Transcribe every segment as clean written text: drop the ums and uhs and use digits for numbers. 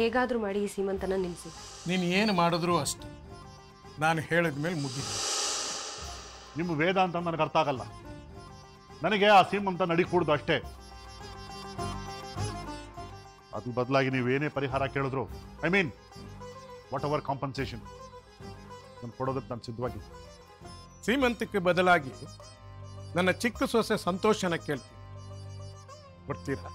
ಹೇಗಾದರೂ ಮಾಡಿ ಈ ಸೀಮಂತನ ನಿಲ್ಲಿಸಿ. ನೀನು ಏನು ಮಾಡಿದ್ರೂ ಅಷ್ಟೆ, ನಾನು ಹೇಳಿದ ಮೇಲೆ ಮುಗಿತು. ನಿಮ್ಮ ವೇದ ಅಂತ ನನಗೆ ಅರ್ಥ ಆಗಲ್ಲ. ನನಗೆ ಆ ಸೀಮಂತ ನಡಿಕೂಡ್ದು ಅಷ್ಟೇ. ಅದ್ರ ಬದಲಾಗಿ ನೀವೇನೇ ಪರಿಹಾರ ಕೇಳಿದ್ರು, I mean what ever compensation, ನಾನು ಕೊಡೋದಕ್ಕೆ ನಾನು ಸಿದ್ಧವಾಗಿದ್ದೆ. ಸೀಮಂತಕ್ಕೆ ಬದಲಾಗಿ ನನ್ನ ಚಿಕ್ಕ ಸೊಸೆ ಸಂತೋಷನ ಕೇಳ್ತೀನಿ, ಕೊಡ್ತೀರಾ?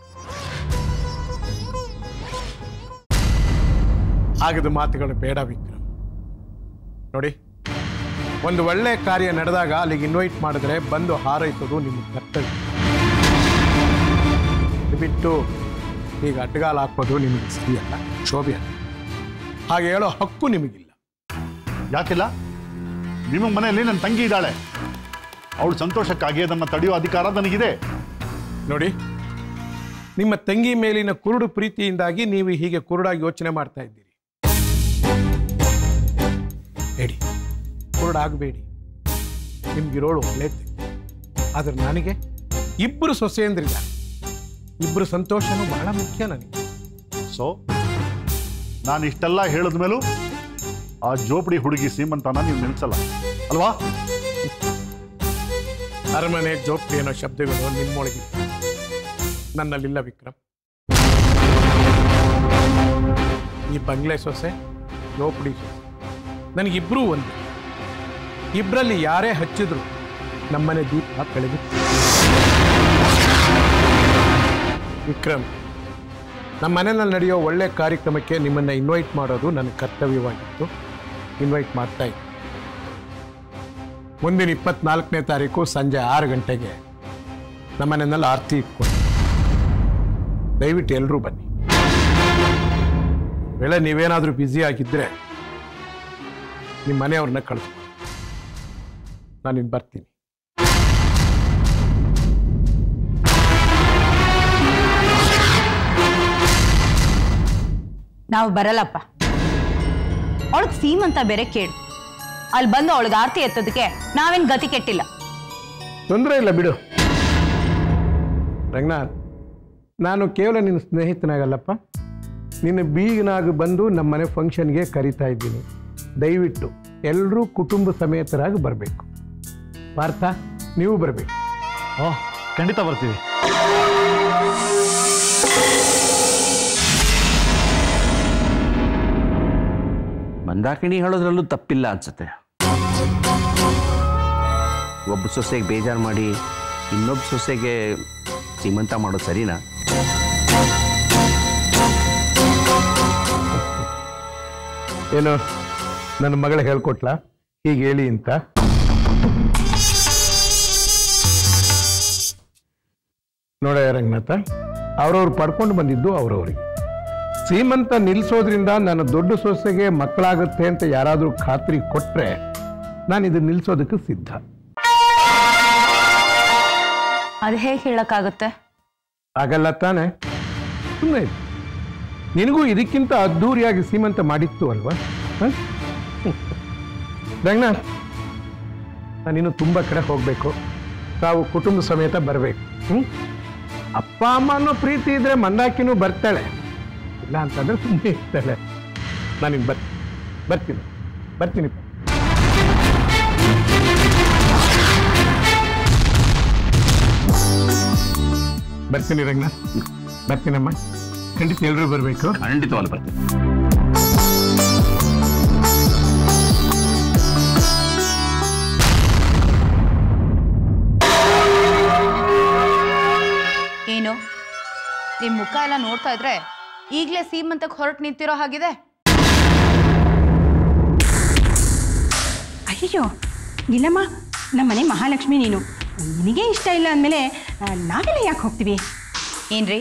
ಆಗದ ಮಾತುಗಳು ಬೇಡ ವಿಕ್ರಮ್. ನೋಡಿ, ಒಂದು ಒಳ್ಳೆ ಕಾರ್ಯ ನಡೆದಾಗ ಅಲ್ಲಿಗೆ ಇನ್ವೈಟ್ ಮಾಡಿದ್ರೆ ಬಂದು ಹಾರೈಸೋದು ನಿಮ್ಮ ಕರ್ತವ್ಯ. ಬಿಟ್ಟು ಈಗ ಅಡ್ಡಗಾಲ ಹಾಕೋದು ನಿಮಗೆ ಸರಿಯಲ್ಲ, ಶೋಭೆ ಅಲ್ಲ. ಹಾಗೆ ಹೇಳೋ ಹಕ್ಕು ನಿಮಗಿಲ್ಲ. ಯಾಕಿಲ್ಲ? ನಿಮ್ಮ ಮನೆಯಲ್ಲಿ ನನ್ನ ತಂಗಿ ಇದ್ದಾಳೆ. ಅವಳು ಸಂತೋಷಕ್ಕಾಗಿ ಅದನ್ನು ತಡೆಯೋ ಅಧಿಕಾರ ನನಗಿದೆ. ನೋಡಿ, ನಿಮ್ಮ ತಂಗಿ ಮೇಲಿನ ಕುರುಡು ಪ್ರೀತಿಯಿಂದಾಗಿ ನೀವು ಹೀಗೆ ಕುರುಡಾಗಿ ಯೋಚನೆ ಮಾಡ್ತಾ ಇದ್ದೀರಿ. ಬೇಡಿ, ಕುರುಡಾಗಬೇಡಿ. ನಿಮ್ಗಿರೋಳು ಒಳ್ಳೆ ತಂಗಿ. ಆದ್ರೆ ನನಗೆ ಇಬ್ಬರು ಸೊಸೆಯಂದ್ರಿದ್ದಾರೆ. ಇಬ್ಬರು ಸಂತೋಷನೂ ಬಹಳ ಮುಖ್ಯ ನನಗೆ. ಸೊ ನಾನು ಇಷ್ಟೆಲ್ಲ ಹೇಳಿದ ಮೇಲೂ ಆ ಜೋಪಡಿ ಹುಡುಗಿ ಸೀಮಂತನ ನೀವು ನಿಲ್ಲಿಸಲ್ಲ ಅಲ್ವಾ? ಅರಮನೆ ಜೋಪಡಿ ಅನ್ನೋ ಶಬ್ದಗಳು ನಿಮ್ಮೊಳಗಿಲ್ಲ, ನನ್ನಲ್ಲಿಲ್ಲ ವಿಕ್ರಮ್. ಈ ಬಂಗ್ಲೆ ಸೊಸೆ, ಜೋಪಡಿ ಸೊಸೆ ನನಗಿಬ್ರೂ ಒಂದು. ಇಬ್ಬರಲ್ಲಿ ಯಾರೇ ಹಚ್ಚಿದ್ರು ನಮ್ಮನೆ ದೀಪ ಬೆಳಗುತ್ತೆ. ವಿಕ್ರಮ್, ನಮ್ಮ ಮನೆಯಲ್ಲಿ ನಡೆಯೋ ಒಳ್ಳೆ ಕಾರ್ಯಕ್ರಮಕ್ಕೆ ನಿಮ್ಮನ್ನು ಇನ್ವೈಟ್ ಮಾಡೋದು ನನ್ನ ಕರ್ತವ್ಯವಾಗಿತ್ತು. ಇನ್ವೈಟ್ ಮಾಡ್ತಾ ಇದ್ದೆ. ಮುಂದಿನ 24ನೇ ತಾರೀಕು ಸಂಜೆ 6 ಗಂಟೆಗೆ ನಮ್ಮನೆಯಲ್ಲಿ ಆರತಿ ಇಟ್ಕೊಂಡು ದಯವಿಟ್ಟು ಎಲ್ಲರೂ ಬನ್ನಿ. ವೇಳೆ ನೀವೇನಾದರೂ ಬ್ಯುಸಿ ಆಗಿದ್ದರೆ ನಿಮ್ಮ ಮನೆಯವ್ರನ್ನ ಕಳಿಸ್ಬೋದು. ನಾನಿನ್ನು ಬರ್ತೀನಿ. ನಾವು ಬರಲ್ಲಪ್ಪ. ಅವಳಿಗೆ ಸೀಮಂತ ಬೇರೆ ಕೇಳು. ಅಲ್ಲಿ ಬಂದು ಅವಳಿಗೆ ಆರತಿ ಎತ್ತೋದಕ್ಕೆ ನಾವೇನು ಗತಿ ಕೆಟ್ಟಿಲ್ಲ. ತೊಂದರೆ ಇಲ್ಲ ಬಿಡು ರಂಗನಾಥ್. ನಾನು ಕೇವಲ ನಿನ್ನ ಸ್ನೇಹಿತನಾಗಲ್ಲಪ್ಪ, ನಿನ್ನ ಬೀಗನಾಗಿ ಬಂದು ನಮ್ಮನೆ ಫಂಕ್ಷನ್ಗೆ ಕರಿತಾ ಇದ್ದೀನಿ. ದಯವಿಟ್ಟು ಎಲ್ಲರೂ ಕುಟುಂಬ ಸಮೇತರಾಗಿ ಬರಬೇಕು. ಪಾರ್ಥ, ನೀವು ಬರಬೇಕು. ಓಹ್, ಖಂಡಿತ ಬರ್ತೀವಿ. ಮಂದಾಕಿಣಿ ಹೇಳೋದ್ರಲ್ಲೂ ತಪ್ಪಿಲ್ಲ ಅನ್ಸುತ್ತೆ. ಒಬ್ಬ ಸೊಸೆಗೆ ಬೇಜಾರು ಮಾಡಿ ಇನ್ನೊಬ್ಬ ಸೊಸೆಗೆ ಸೀಮಂತ ಮಾಡೋದು ಸರಿನಾ? ಏನು ನನ್ನ ಮಗಳು ಹೇಳ್ಕೊಟ್ಲ ಹೀಗೆ ಹೇಳಿ ಅಂತ? ನೋಡ ರಂಗನಾಥ, ಅವ್ರವ್ರು ಪಡ್ಕೊಂಡು ಬಂದಿದ್ದು ಅವ್ರವ್ರಿಗೆ. ಸೀಮಂತ ನಿಲ್ಲಿಸೋದ್ರಿಂದ ನನ್ನ ದೊಡ್ಡ ಸೊಸೆಗೆ ಮಕ್ಕಳಾಗುತ್ತೆ ಅಂತ ಯಾರಾದರೂ ಖಾತ್ರಿ ಕೊಟ್ರೆ ನಾನು ಇದನ್ನ ನಿಲ್ಲಿಸೋದಕ್ಕೆ ಸಿದ್ಧ. ಅದು ಹೇಗೆ ಹೇಳಕ್ಕಾಗುತ್ತೆ? ಆಗಲ್ಲ ತಾನೆ? ಸುಮ್ಮನೆ ನಿನಗೂ ಇದಕ್ಕಿಂತ ಅದ್ಧೂರಿಯಾಗಿ ಸೀಮಂತ ಮಾಡಿತ್ತು ಅಲ್ವಾ? ರಂಗನಾಥ್, ನಾನಿನ್ನು ತುಂಬ ಕಡೆ ಹೋಗಬೇಕು. ತಾವು ಕುಟುಂಬ ಸಮೇತ ಬರಬೇಕು. ಅಪ್ಪ ಅಮ್ಮ ಅನ್ನೋ ಪ್ರೀತಿ ಇದ್ರೆ ಮಂದಾಕಿನೂ ಬರ್ತಾಳೆ, ಇಲ್ಲ ಅಂತಂದ್ರೆ ಸುಮ್ಮನೆ ಇರ್ತಾಳೆ. ನಾನಿನ್ನು ಬರ್ತೀನಿ. ಬರ್ತೀನಿ ರಂಗನಾಥ್, ಬರ್ತೀನಮ್ಮ. ಖಂಡಿತ ಎಲ್ಲರೂ ಬರಬೇಕು. ಖಂಡಿತವಾಗ್ಲೂ ಬರ್ತೀನಿ. ಏನು ನಿಮ್ಮ ಮುಖ ಎಲ್ಲ ನೋಡ್ತಾ ಇದ್ರೆ ಈಗಲೇ ಸೀಮಂತಕ್ಕೆ ಹೊರಟು ನಿಂತಿರೋ ಹಾಗಿದೆ. ಅಯ್ಯೋ ಇಲ್ಲಮ್ಮ, ನಮ್ಮನೆ ಮಹಾಲಕ್ಷ್ಮಿ ನೀನು. ನಿನಗೆ ಇಷ್ಟ ಇಲ್ಲ ಅಂದಮೇಲೆ ನಾವೆಲ್ಲ ಯಾಕೆ ಹೋಗ್ತೀವಿ? ಏನ್ರಿ,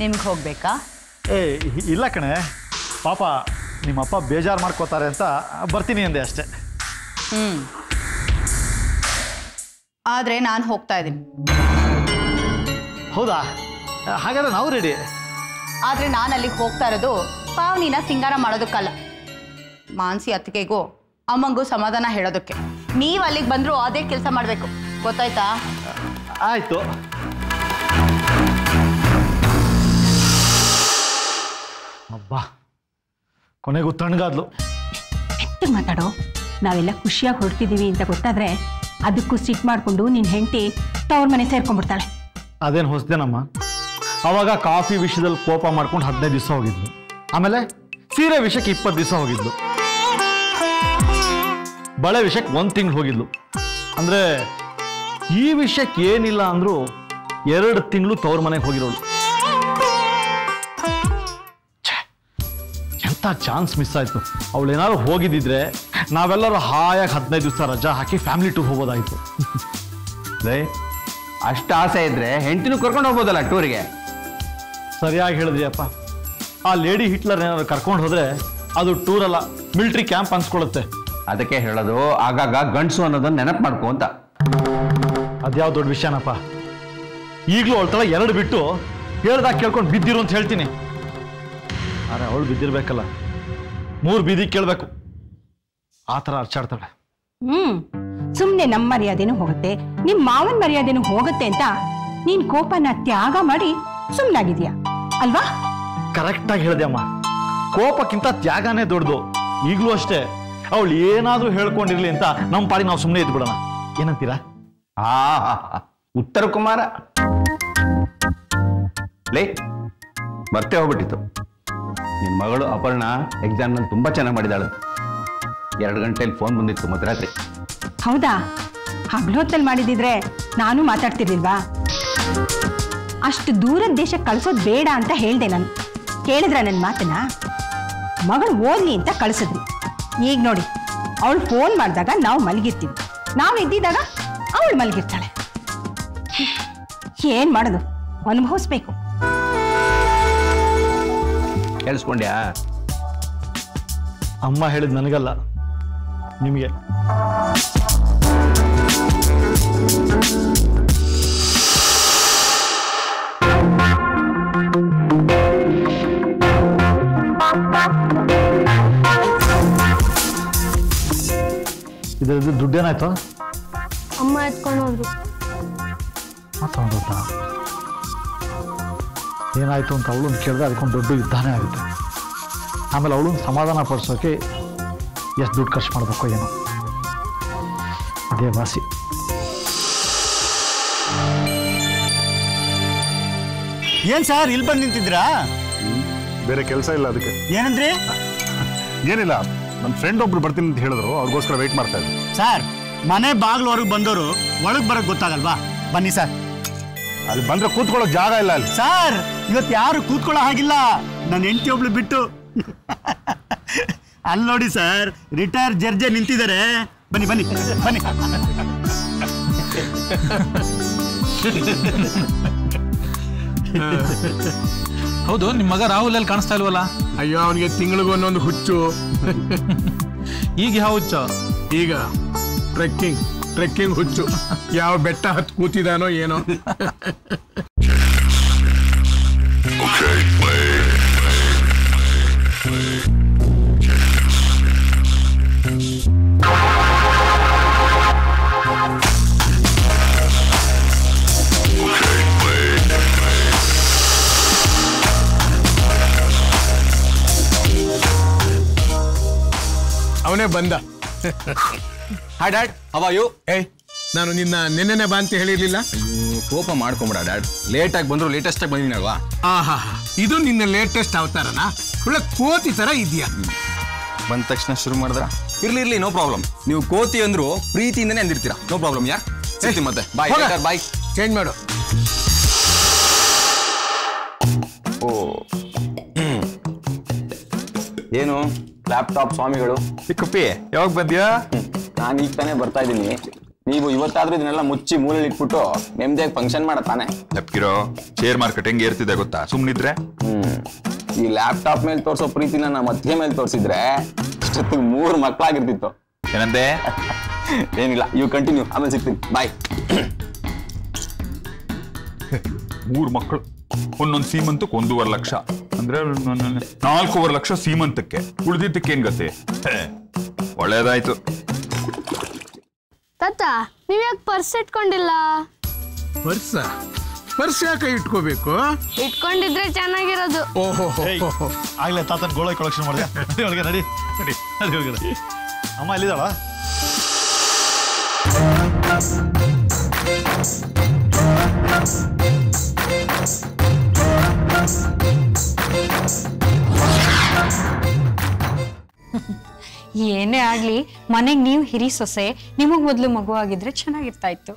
ನಿಮ್ಗೆ ಹೋಗ್ಬೇಕಾ? ಇಲ್ಲ ಕಣೆ, ಪಾಪ ನಿಮ್ಮಪ್ಪ ಬೇಜಾರು ಮಾಡ್ಕೋತಾರೆ ಅಂತ ಬರ್ತೀನಿ ಅಂದೆ ಅಷ್ಟೆ. ಆದರೆ ನಾನು ಹೋಗ್ತಾ ಇದ್ದೀನಿ. ಹೌದಾ? ಹಾಗಾದ್ರೆ ನಾವು ರೆಡಿ. ಆದರೆ ನಾನು ಅಲ್ಲಿಗೆ ಹೋಗ್ತಾ ಇರೋದು ಪಾವನಿನ ಸಿಂಗಾರ ಮಾಡೋದಕ್ಕಲ್ಲ, ಮಾನಸಿ ಅತ್ತಿಗೆಗೂ ಅಮ್ಮಂಗೂ ಸಮಾಧಾನ ಹೇಳೋದಕ್ಕೆ. ನೀವು ಅಲ್ಲಿಗೆ ಬಂದರೂ ಅದೇ ಕೆಲಸ ಮಾಡಬೇಕು, ಗೊತ್ತಾಯ್ತಾ? ಆಯಿತು. ಅಬ್ಬಾ ಕೊನೆಗೂ ತಣ್ಣಗಾದ್ಲು. ಮೆತ್ತಗೆ ಮಾತಾಡೋ. ನಾವೆಲ್ಲ ಖುಷಿಯಾಗಿ ಹೊರಡ್ತಿದ್ದೀವಿ ಅಂತ ಗೊತ್ತಾದ್ರೆ ಅದಕ್ಕೂ ಸಿಟ್ಟು ಮಾಡಿಕೊಂಡು ನಿನ್ನ ಹೆಂಡತಿ ತವ್ರ ಮನೆ ಸೇರ್ಕೊಂಡ್ಬಿಡ್ತಾಳೆ. ಅದೇನು ಹೊಸದೇನಮ್ಮ. ಅವಾಗ ಕಾಫಿ ವಿಷಯದಲ್ಲಿ ಕೋಪ ಮಾಡ್ಕೊಂಡು 15 ದಿವಸ ಹೋಗಿದ್ಲು. ಆಮೇಲೆ ಸೀರೆ ವಿಷಯಕ್ಕೆ 20 ದಿವಸ ಹೋಗಿದ್ಲು. ಬಳೆ ವಿಷಯಕ್ಕೆ 1 ತಿಂಗಳು ಹೋಗಿದ್ಲು. ಅಂದ್ರೆ ಈ ವಿಷಯಕ್ಕೆ ಏನಿಲ್ಲ ಅಂದ್ರೂ 2 ತಿಂಗಳು ತವ್ರ ಮನೆಗೆ ಹೋಗಿರೋಳು. ಎಂಥ ಚಾನ್ಸ್ ಮಿಸ್ ಆಯ್ತು. ಅವಳು ಏನಾದ್ರು ಹೋಗಿದ್ದಿದ್ರೆ ನಾವೆಲ್ಲರೂ ಹಾಯಾಗಿ 15 ದಿವಸ ರಜಾ ಹಾಕಿ ಫ್ಯಾಮಿಲಿ ಟೂರ್ ಹೋಗೋದಾಯ್ತು. ಅಷ್ಟು ಆಸೆ ಇದ್ರೆ ಹೆಂಡತಿನೂ ಕರ್ಕೊಂಡು ಹೋಗ್ಬೋದಲ್ಲ ಟೂರಿಗೆ. ಸರಿಯಾಗಿ ಹೇಳಿದ್ರಿ ಅಪ್ಪ. ಆ ಲೇಡಿ ಹಿಟ್ಲರ್ ಏನಾದ್ರು ಕರ್ಕೊಂಡು ಹೋದ್ರೆ ಅದು ಟೂರ್ ಅಲ್ಲ, ಮಿಲಿಟರಿ ಕ್ಯಾಂಪ್ ಅನ್ಸ್ಕೊಳ್ಳುತ್ತೆ. ಅದಕ್ಕೆ ಹೇಳೋದು ಆಗಾಗ ಗಂಡಸು ಅನ್ನೋದನ್ನ ನೆನಪು ಮಾಡ್ಕೊ ಅಂತ. ಅದ್ಯಾವ ದೊಡ್ಡ ವಿಷಯನಪ್ಪ. ಈಗಲೂ ಅವಳ ತಳ 2 ಬಿಟ್ಟು ಹೇಳ್ದಾಗ ಕೇಳ್ಕೊಂಡು ಬಿದ್ದಿರು ಅಂತ ಹೇಳ್ತೀನಿ. ಆದ್ರೆ ಅವಳು ಬಿದ್ದಿರ್ಬೇಕಲ್ಲ, 3 ಬೀದಿ ಕೇಳಬೇಕು. ಆ ಥರ ಅರ್ಚಾಡ್ತಾಳೆ. ಸುಮ್ಮನೆ ನಮ್ಮ ಮರ್ಯಾದೆನೂ ಹೋಗುತ್ತೆ, ನಿಮ್ಮ ಮಾವನ ಮರ್ಯಾದೆನೂ ಹೋಗುತ್ತೆ ಅಂತ ನೀನ್ ಕೋಪನ ತ್ಯಾಗ ಮಾಡಿ ಸುಮ್ಮನಾಗಿದ್ಯಾ ಅಲ್ವಾ? ಕರೆಕ್ಟಾಗಿ ಹೇಳಿದೆ ಅಮ್ಮ. ಕೋಪಕ್ಕಿಂತ ತ್ಯಾಗನೇ ದೊಡ್ಡದು. ಈಗಲೂ ಅಷ್ಟೇ ಅವಳು ಏನಾದ್ರೂ ಹೇಳ್ಕೊಂಡಿರ್ಲಿ ಅಂತ ನಮ್ಮ ಪಾಡಿಗೆ ನಾವು ಸುಮ್ಮನೆ ಇದ್ಬಿಡೋಣ. ಏನಂತೀರಾ? ಉತ್ತರ ಕುಮಾರ ಲೇ ಬರ್ತೇ ಹೋಗ್ಬಿಟ್ಟಿತ್ತು. ನಿನ್ನ ಮಗಳು ಅಪರ್ಣ ಎಕ್ಸಾಮ್ನಲ್ಲಿ ತುಂಬಾ ಚೆನ್ನಾಗಿ ಮಾಡಿದಾಳು. 2 ಗಂಟೆಯಲ್ಲಿ ಫೋನ್ ಬಂದಿತ್ತು ಮಧ್ಯರಾತ್ರಿ. ಹೌದಾ? ಹಗ್ಲೊತ್ತಲ್ಲಿ ಮಾಡಿದಿದ್ರೆ ನಾನು ಮಾತಾಡ್ತಿರ್ಲಿಲ್ವಾ? ಅಷ್ಟು ದೂರದ ದೇಶಕ್ಕೆ ಕಳ್ಸೋದು ಬೇಡ ಅಂತ ಹೇಳ್ದೆ ನಾನು. ಕೇಳಿದ್ರ ನನ್ನ ಮಾತನ್ನ? ಮಗಳು ಓದ್ಲಿ ಅಂತ ಕಳ್ಸಿದ್ರಿ. ಈಗ ನೋಡಿ, ಅವಳು ಫೋನ್ ಮಾಡಿದಾಗ ನಾವು ಮಲಗಿರ್ತೀವಿ, ನಾವು ಎದ್ದಿದ್ದಾಗ ಅವಳು ಮಲಗಿರ್ತಾಳೆ. ಏನ್ ಮಾಡೋದು? ಅನುಭವಿಸ್ಬೇಕು. ಕೇಳಿಸ್ಕೊಂಡ್ಯಾ? ಅಮ್ಮ ಹೇಳಿದ್ ನನಗಲ್ಲ, ನಿಮಗೆ. ಇದರದ್ದು ದುಡ್ಡೇನಾಯ್ತು? ಅಮ್ಮ ಎತ್ಕೊಂಡು ಹೋದ್ರು. ಮಾತಾಡೋದಾ? ಏನಾಯ್ತು ಅಂತ ಅವಳನ್ನು ಕೇಳಿದ್ರೆ ಅದಕ್ಕೊಂದು ದೊಡ್ಡ ಯುದ್ಧನೇ ಆಗುತ್ತೆ. ಆಮೇಲೆ ಅವಳನ್ನು ಸಮಾಧಾನ ಪಡಿಸೋಕೆ ಎಷ್ಟು ದುಡ್ಡು ಖರ್ಚು ಮಾಡಬೇಕು ಏನೋ. ಅದೇ ವಾಸಿ. ಏನ್ ಸರ್ ಇಲ್ಲಿ ಬಂದು ನಿಂತಿದ್ರಾ? ಬೇರೆ ಕೆಲಸ ಇಲ್ಲ ಅದಕ್ಕೆ. ಏನಂದ್ರಿ? ಏನಿಲ್ಲ, ನನ್ನ ಫ್ರೆಂಡ್ ಒಬ್ರು ಬರ್ತೀನಿ ಅಂತ ಹೇಳಿದ್ರು, ಅವ್ರಿಗೋಸ್ಕರ ವೆಯ್ಟ್ ಮಾಡ್ತಾ ಇದ್ದೆ. ಸರ್ ಮನೆ ಬಾಗ್ಲವರೆಗೆ ಬಂದವರು ಒಳಗೆ ಬರಕ್ ಗೊತ್ತಾಗಲ್ವಾ? ಬನ್ನಿ ಸರ್. ಅಲ್ಲಿ ಬಂದ್ರೆ ಕೂತ್ಕೊಳ್ಳೋ ಜಾಗ ಇಲ್ಲ ಅಲ್ಲಿ. ಸರ್ ಇವತ್ತು ಯಾರು ಕೂತ್ಕೊಳ್ಳೋ ಹಾಗಿಲ್ಲ, ನನ್ನ ಹೆಂಡತಿ ಒಬ್ಳು ಬಿಟ್ಟು. ಅಲ್ಲಿ ನೋಡಿ ಸರ್, ರಿಟೈರ್ ಜಡ್ಜ್ ನಿಂತಿದ್ದಾರೆ. ಬನ್ನಿ ಬನ್ನಿ ಬನ್ನಿ. ಹೌದು, ನಿಮ್ಮ ಮಗ ರಾಹುಲ್ ಅಲ್ಲಿ ಕಾಣಿಸ್ತಾ ಇಲ್ವಲ್ಲ? ಅಯ್ಯೋ, ಅವನಿಗೆ ತಿಂಗಳಿಗೂ ಒಂದೊಂದು ಹುಚ್ಚು. ಈಗ ಯಾವ ಹುಚ್ಚು? ಈಗ ಟ್ರೆಕ್ಕಿಂಗ್ ಹುಚ್ಚು. ಯಾವ ಬೆಟ್ಟ ಹತ್ತು ಕೂತಿದಾನೋ ಏನೋ. ಅವನೇ ಬಂದ. Hi dad, how are you? ನಾನು ನಿನ್ನ ನೆನ್ನೆನೆ ಬಾ ಅಂತ ಹೇಳಿರ್ಲಿಲ್ಲ? ಕೋಪ ಮಾಡ್ಕೊಂಬಿಡ ಡ್ಯಾಡ್. ಲೇಟಾಗಿ ಬಂದ್ರು ಲೇಟೆಸ್ಟ್ ಆಗಿ ಬಂದಿನಲ್ವಾ? ಆಹಾ, ಇದು ನಿನ್ನ ಲೇಟೆಸ್ಟ್ ಅವತಾರನ? ಒಳ್ಳೆ ಕೋತಿ ತರ ಇದೆಯಾ? ಬಂದ ತಕ್ಷಣ ಶುರು ಮಾಡಿದ್ರ? ಇರ್ಲಿ, ನೋ ಪ್ರಾಬ್ಲಮ್. ನೀವು ಕೋತಿ ಅಂದ್ರು ಪ್ರೀತಿಯಿಂದನೇ ಅಂದಿರ್ತೀರಾ. ನೋ ಪ್ರಾಬ್ಲಮ್ ಯಾರ್. ಮತ್ತೆ ಬಾಯ್ ಬಾಯ್. ಚೇಂಜ್ ಮಾಡು. ಓ ಏನು ಲ್ಯಾಪ್ಟಾಪ್ ಸ್ವಾಮಿಗಳು? ಚಿಕ್ಕಪ್ಪಿ ಯಾವಾಗ ಬಂದ್ಯಾ? ನಾನು ಈಗ ತಾನೇ ಬರ್ತಾ ಇದ್ದೀನಿ. ನೀವು ಇವತ್ತಾದ್ರೂ ಇದನ್ನೆಲ್ಲ ಮುಚ್ಚಿ ಮೂಲೆಯಲ್ಲಿ ಇಟ್ಬಿಟ್ಟು ನೆಮ್ಮದಿಯಾಗಿ ಫಂಕ್ಷನ್ ಮಾಡತ್ತಾನೆ. ತಪ್ಪಿರೋ ಶೇರ್ ಮಾರ್ಕೆಟ್ ಹೆಂಗೆ ಏರ್ತಿದೆ ಗೊತ್ತಾ? ಸುಮ್ಮನಿದ್ರೆ ಈ ಲ್ಯಾಪ್ಟಾಪ್ ಮೇಲೆ ತೋರಿಸೋ ಪ್ರೀತಿನ ನಾ ಮಧ್ಯೆ ಮೇಲೆ ತೋರಿಸಿದ್ರೆ ಇಷ್ಟೊತ್ತಿಗೆ 3 ಮಕ್ಕಳಾಗಿರ್ತಿತ್ತು. ಏನಂದೆ? ಏನಿಲ್ಲ, ಯು ಕಂಟಿನ್ಯೂ, ಆಮೇಲೆ ಸಿಗ್ತೀನಿ, ಬಾಯ್. 3 ಮಕ್ಕಳು, ಒಂದೊಂದು ಸೀಮಂತಕ್ಕೆ 1.5 ಲಕ್ಷ ಅಂದ್ರೆ 4.5 ಲಕ್ಷ ಸೀಮಂತಕ್ಕೆ. ಉಳಿದಿದ್ದಕ್ಕೆ ಏನ್ ಗತಿ? ಒಳ್ಳೇದಾಯ್ತು. ತಾತ, ನೀವ್ ಯಾಕೆ ಪರ್ಸ್ ಇಟ್ಕೊಂಡಿಲ್ಲ? ಪರ್ಸ? ಪರ್ಸ್ ಯಾಕೆ ಇಟ್ಕೋಬೇಕು? ಇಟ್ಕೊಂಡಿದ್ರೆ ಚೆನ್ನಾಗಿರೋದು. ಓಹೋ, ಆಗ್ಲೇ ತಾತನ ಗೋಳ ಕಲೆಕ್ಷನ್ ಮಾಡಿದೆ. ಒಳಗೆ ನಡಿ ನಡಿ ನಡಿ ಒಳಗಡೆ. ಅಮ್ಮ ಎಲ್ಲಿದ್ದಾಳ? ಏನೇ ಆಗ್ಲಿ ಮನೆಗೆ ನೀವು ಹಿರಿ ಸೊಸೆ, ನಿಮಗ್ ಮೊದ್ಲು ಮಗು ಆಗಿದ್ರೆ ಚೆನ್ನಾಗಿರ್ತಾ ಇತ್ತು.